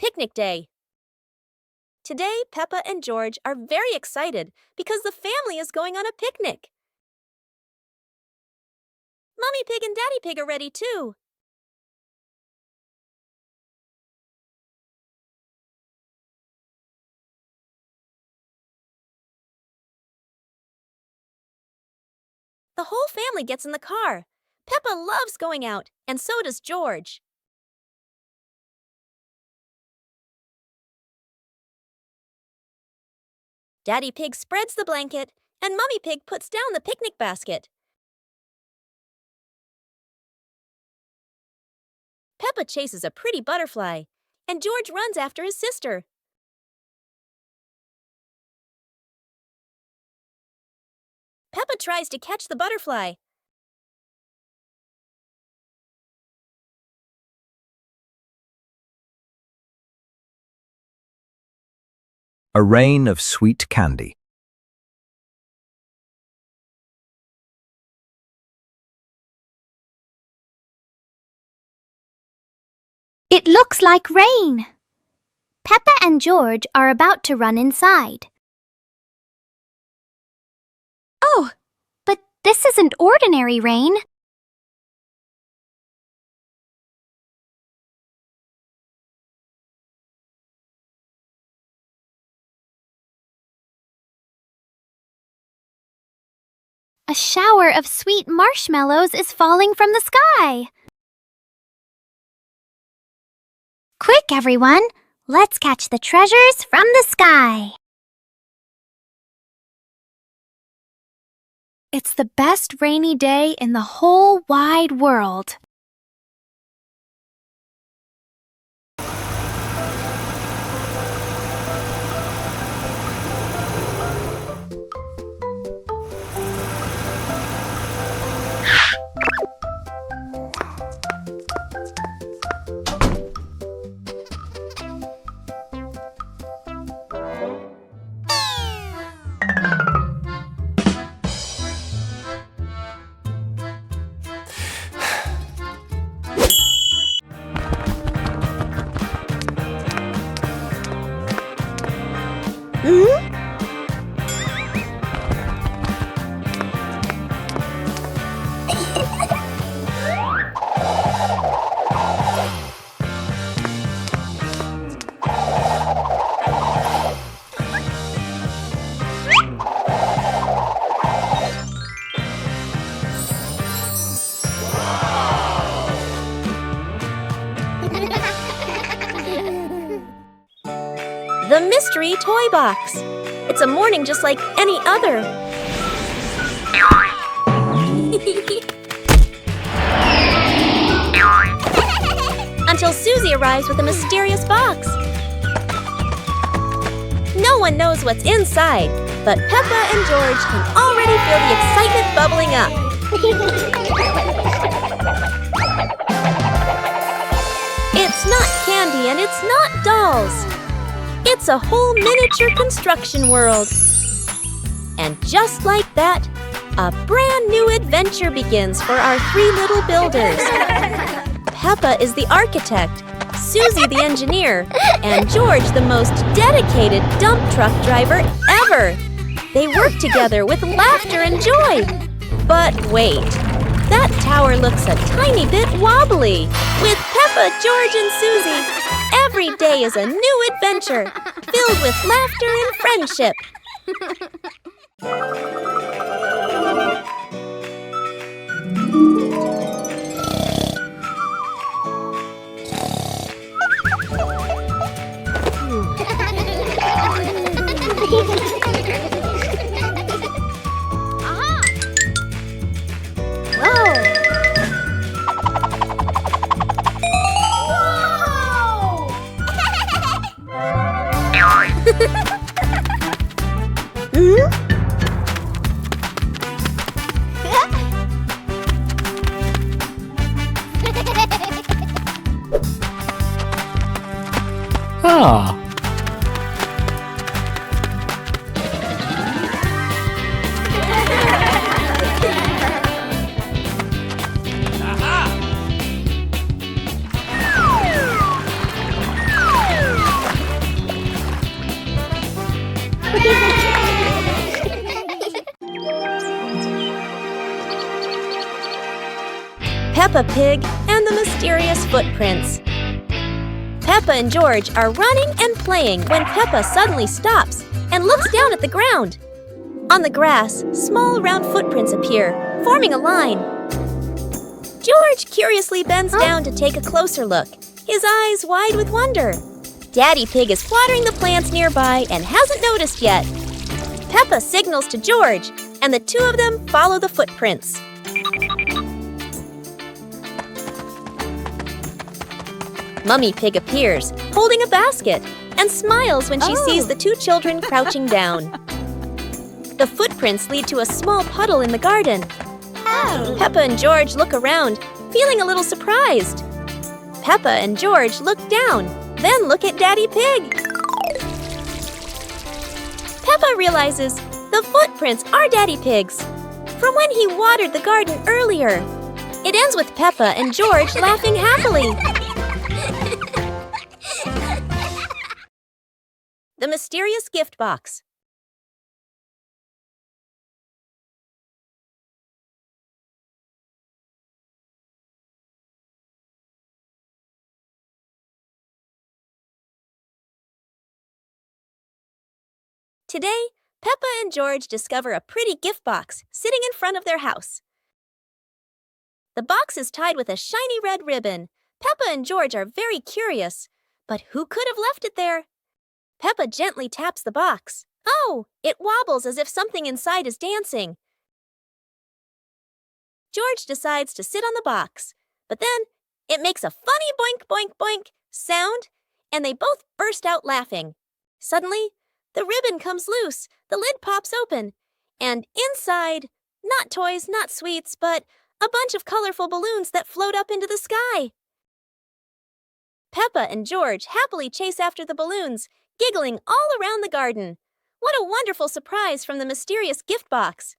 picnic day. Today, Peppa and George are very excited because the family is going on a picnic. Mummy Pig and Daddy Pig are ready too. The whole family gets in the car. Peppa loves going out, and so does George. Daddy Pig spreads the blanket, and Mummy Pig puts down the picnic basket. Peppa chases a pretty butterfly, and George runs after his sister. Peppa tries to catch the butterfly. A rain of sweet candy. It looks like rain. Peppa and George are about to run inside. Oh, but this isn't ordinary rain. A shower of sweet marshmallows is falling from the sky. Quick, everyone! Let's catch the treasures from the sky. It's the best rainy day in the whole wide world. The mystery toy box. It's a morning just like any other. Until Susie arrives with a mysterious box. No one knows what's inside, but Peppa and George can already feel the excitement bubbling up. It's not candy and it's not dolls. It's a whole miniature construction world. And just like that, a brand new adventure begins for our three little builders. Peppa is the architect, Susie the engineer, and George the most dedicated dump truck driver ever. They work together with laughter and joy. But wait, that tower looks a tiny bit wobbly. With Peppa, George, and Susie, every day is a new adventure, filled with laughter and friendship. Ah. Peppa Pig and the Mysterious Footprints. Peppa and George are running and playing when Peppa suddenly stops and looks down at the ground. On the grass, small round footprints appear, forming a line. George curiously bends down to take a closer look, his eyes wide with wonder. Daddy Pig is watering the plants nearby and hasn't noticed yet. Peppa signals to George, and the two of them follow the footprints. Mummy Pig appears, holding a basket, and smiles when she sees the two children crouching down. The footprints lead to a small puddle in the garden. Peppa and George look around, feeling a little surprised. Peppa and George look down, then look at Daddy Pig. Peppa realizes the footprints are Daddy Pig's, from when he watered the garden earlier. It ends with Peppa and George laughing happily. The Mysterious Gift Box. Today, Peppa and George discover a pretty gift box sitting in front of their house. The box is tied with a shiny red ribbon. Peppa and George are very curious, but who could have left it there? Peppa gently taps the box. Oh, it wobbles as if something inside is dancing. George decides to sit on the box, but then it makes a funny boink, boink, boink sound, and they both burst out laughing. Suddenly, the ribbon comes loose, the lid pops open, and inside, not toys, not sweets, but a bunch of colorful balloons that float up into the sky. Peppa and George happily chase after the balloons, giggling all around the garden. What a wonderful surprise from the mysterious gift box!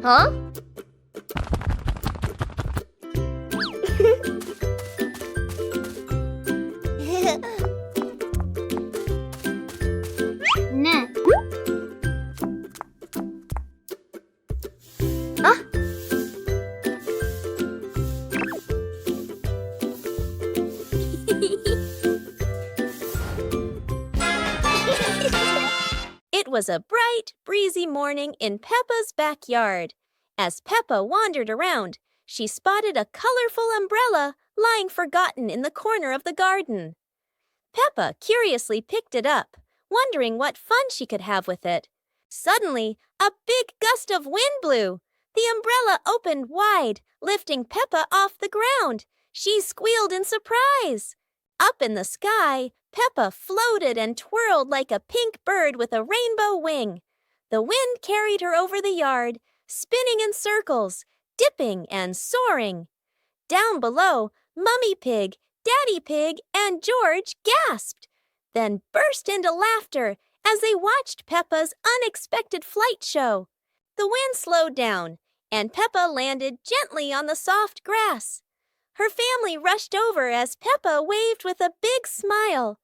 Huh? Nah. It was a bright, breezy morning in Peppa's backyard. As Peppa wandered around, she spotted a colorful umbrella lying forgotten in the corner of the garden. Peppa curiously picked it up, wondering what fun she could have with it. Suddenly, a big gust of wind blew. The umbrella opened wide, lifting Peppa off the ground. She squealed in surprise. Up in the sky, Peppa floated and twirled like a pink bird with a rainbow wing. The wind carried her over the yard, spinning in circles, dipping and soaring. Down below, Mummy Pig, Daddy Pig, and George gasped. then burst into laughter as they watched Peppa's unexpected flight show. The wind slowed down, and Peppa landed gently on the soft grass. Her family rushed over as Peppa waved with a big smile.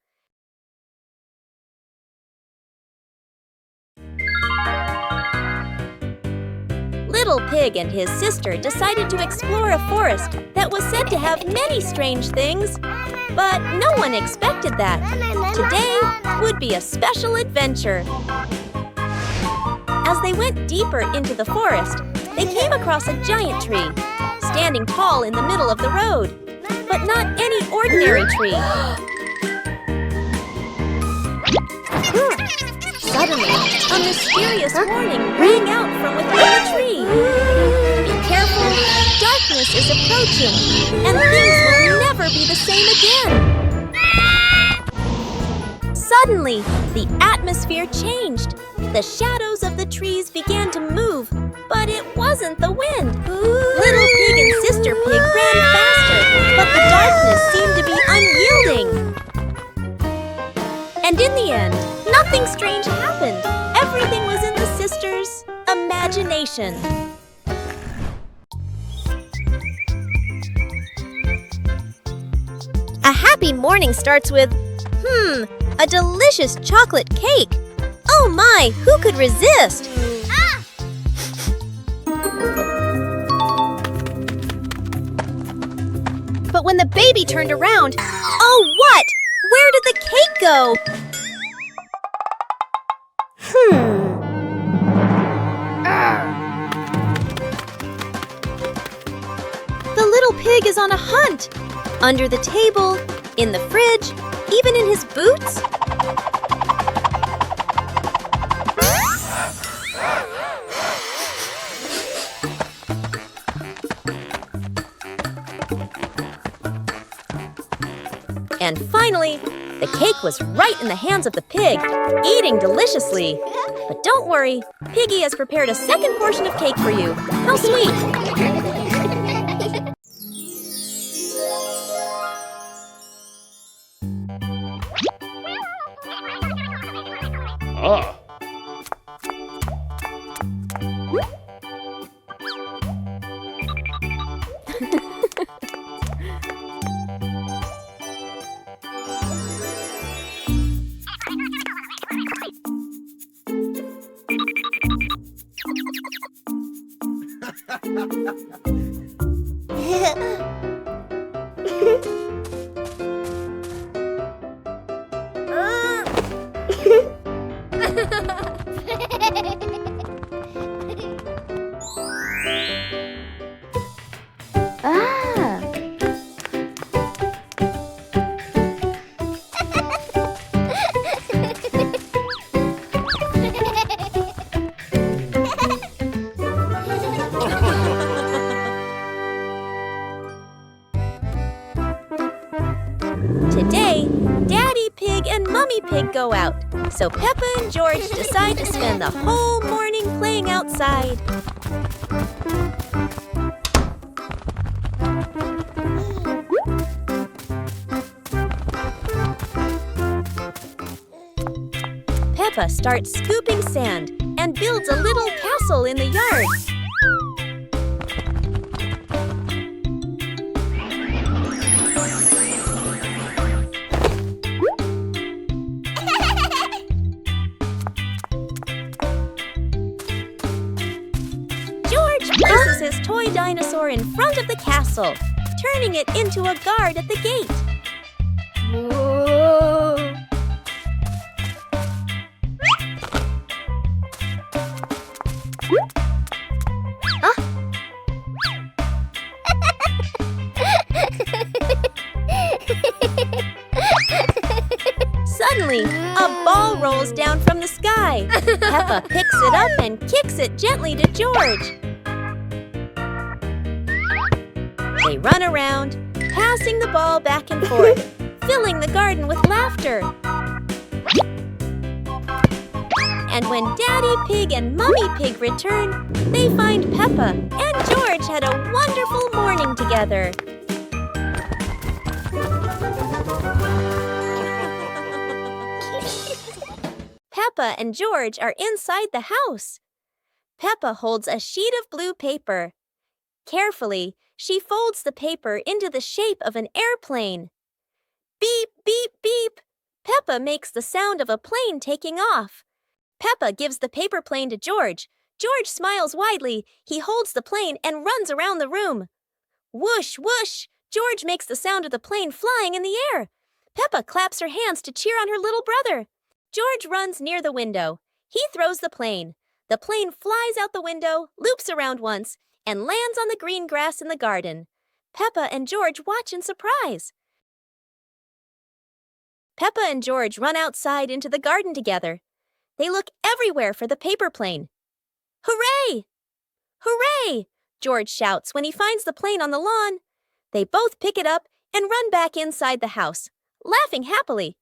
Little Pig and his sister decided to explore a forest that was said to have many strange things, but no one expected that. Today would be a special adventure. As they went deeper into the forest, they came across a giant tree, standing tall in the middle of the road, but not any ordinary tree. Suddenly, a mysterious warning rang out from within the tree. Be careful, darkness is approaching, and things will never be the same again. Suddenly, the atmosphere changed. The shadows of the trees began to move, but it wasn't the wind. Little Pig and Sister Pig ran faster, but the darkness seemed to be unyielding. And in the end, nothing strange happened. Everything was in the sisters' imagination. A happy morning starts with, a delicious chocolate cake. Oh my, who could resist? But when the baby turned around, oh what? Where did the cake go? The little pig is on a hunt. Under the table, in the fridge, even in his boots. And finally, the cake was right in the hands of the pig, eating deliciously. But don't worry, Piggy has prepared a second portion of cake for you. How sweet! Today, Daddy Pig and Mummy Pig go out, so Peppa and George decide to spend the whole morning playing outside. Peppa starts scooping sand and builds a little castle in the yard. Places his toy dinosaur in front of the castle, turning it into a guard at the gate. Whoa. Suddenly, a ball rolls down from the sky. Peppa picks it up and kicks it gently to George. They run around, passing the ball back and forth, filling the garden with laughter. And when Daddy Pig and Mummy Pig return, they find Peppa and George had a wonderful morning together. Peppa and George are inside the house. Peppa holds a sheet of blue paper. Carefully, she folds the paper into the shape of an airplane. Beep, beep, beep. Peppa makes the sound of a plane taking off. Peppa gives the paper plane to George. George smiles widely. He holds the plane and runs around the room. Whoosh, whoosh! George makes the sound of the plane flying in the air. Peppa claps her hands to cheer on her little brother. George runs near the window. He throws the plane. The plane flies out the window, loops around once, and lands on the green grass in the garden. Peppa and George watch in surprise. Peppa and George run outside into the garden together. They look everywhere for the paper plane. Hooray! Hooray! George shouts when he finds the plane on the lawn. They both pick it up and run back inside the house, laughing happily.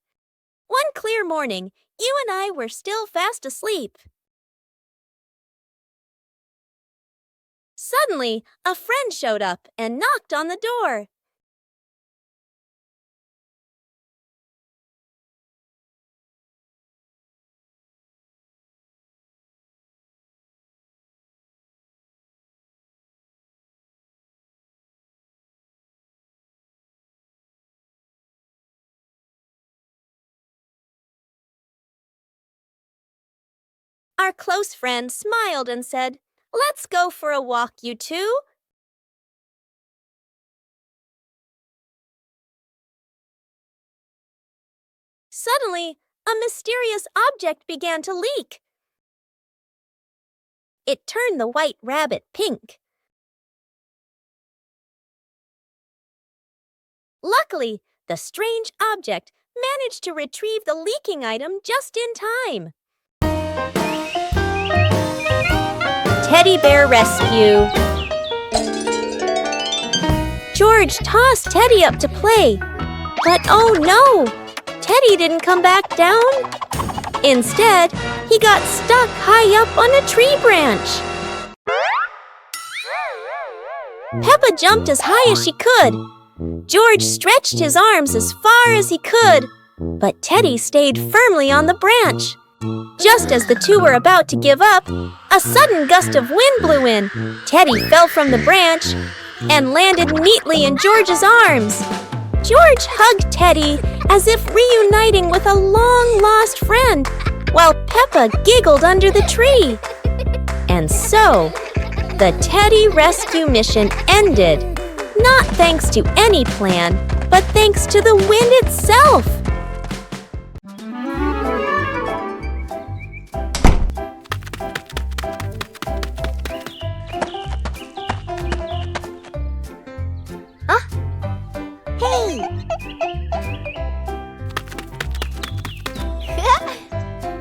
One clear morning, you and I were still fast asleep. Suddenly, a friend showed up and knocked on the door. Our close friend smiled and said, "Let's go for a walk, you two." Suddenly, a mysterious object began to leak. It turned the white rabbit pink. Luckily, the strange object managed to retrieve the leaking item just in time. Teddy Bear Rescue. George tossed Teddy up to play, but oh no! Teddy didn't come back down. Instead, he got stuck high up on a tree branch. Peppa jumped as high as she could. George stretched his arms as far as he could, but Teddy stayed firmly on the branch. Just as the two were about to give up, a sudden gust of wind blew in. Teddy fell from the branch and landed neatly in George's arms. George hugged Teddy as if reuniting with a long-lost friend, while Peppa giggled under the tree. And so, the Teddy rescue mission ended, not thanks to any plan, but thanks to the wind itself.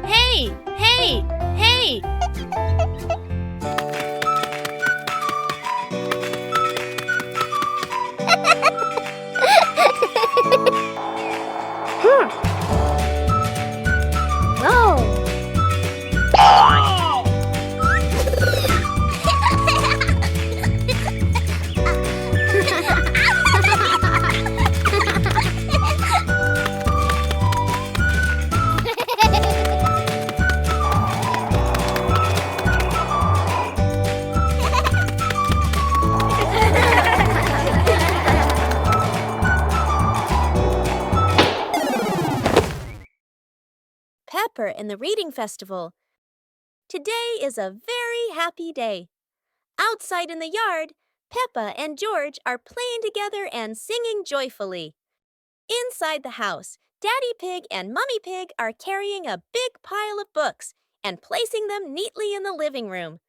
Hey! Hey! Hey! Pepper in the Reading Festival. Today is a very happy day. Outside in the yard, Peppa and George are playing together and singing joyfully. Inside the house, Daddy Pig and Mummy Pig are carrying a big pile of books and placing them neatly in the living room.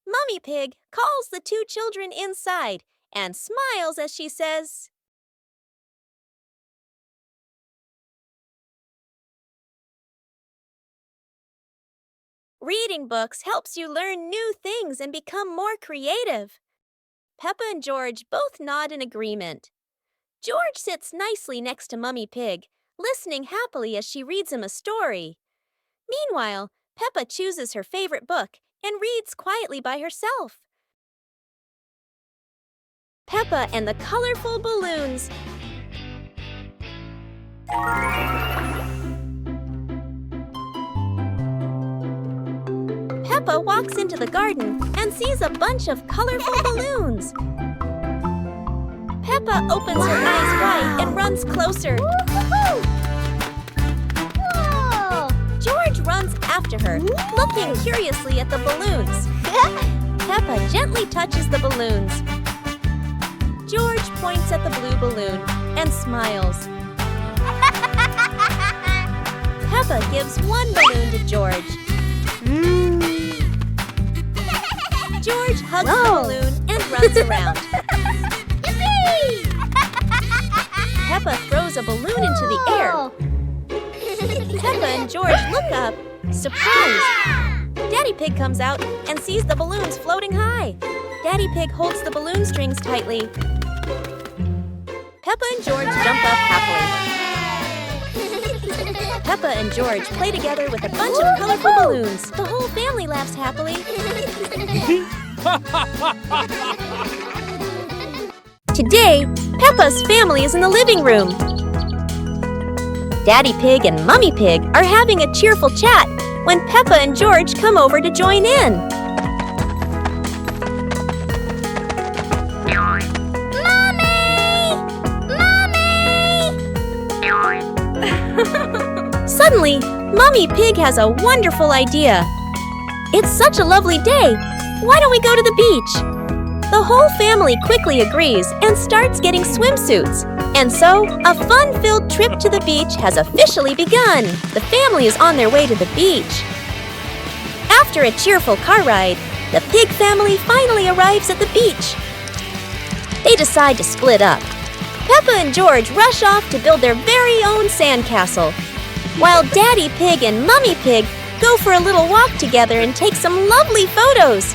Mummy Pig calls the two children inside and smiles as she says, "Reading books helps you learn new things and become more creative." Peppa and George both nod in agreement. George sits nicely next to Mummy Pig, listening happily as she reads him a story. Meanwhile, Peppa chooses her favorite book and reads quietly by herself. Peppa and the colorful balloons. Peppa walks into the garden and sees a bunch of colorful balloons. Peppa opens her eyes wide and runs closer. Whoa! George runs after her, looking curiously at the balloons. Peppa gently touches the balloons. George points at the blue balloon and smiles. Peppa gives one balloon to George. George hugs the balloon and runs around. Peppa throws a balloon into the air. Peppa and George look up, surprised. Daddy Pig comes out and sees the balloons floating high. Daddy Pig holds the balloon strings tightly. Peppa and George jump up happily. Peppa and George play together with a bunch of colorful balloons. The whole family laughs happily. Today, Peppa's family is in the living room. Daddy Pig and Mummy Pig are having a cheerful chat when Peppa and George come over to join in. Suddenly, Mummy Pig has a wonderful idea. It's such a lovely day. Why don't we go to the beach? The whole family quickly agrees and starts getting swimsuits. And so, a fun-filled trip to the beach has officially begun. The family is on their way to the beach. After a cheerful car ride, the Pig family finally arrives at the beach. They decide to split up. Peppa and George rush off to build their very own sandcastle, while Daddy Pig and Mummy Pig go for a little walk together and take some lovely photos.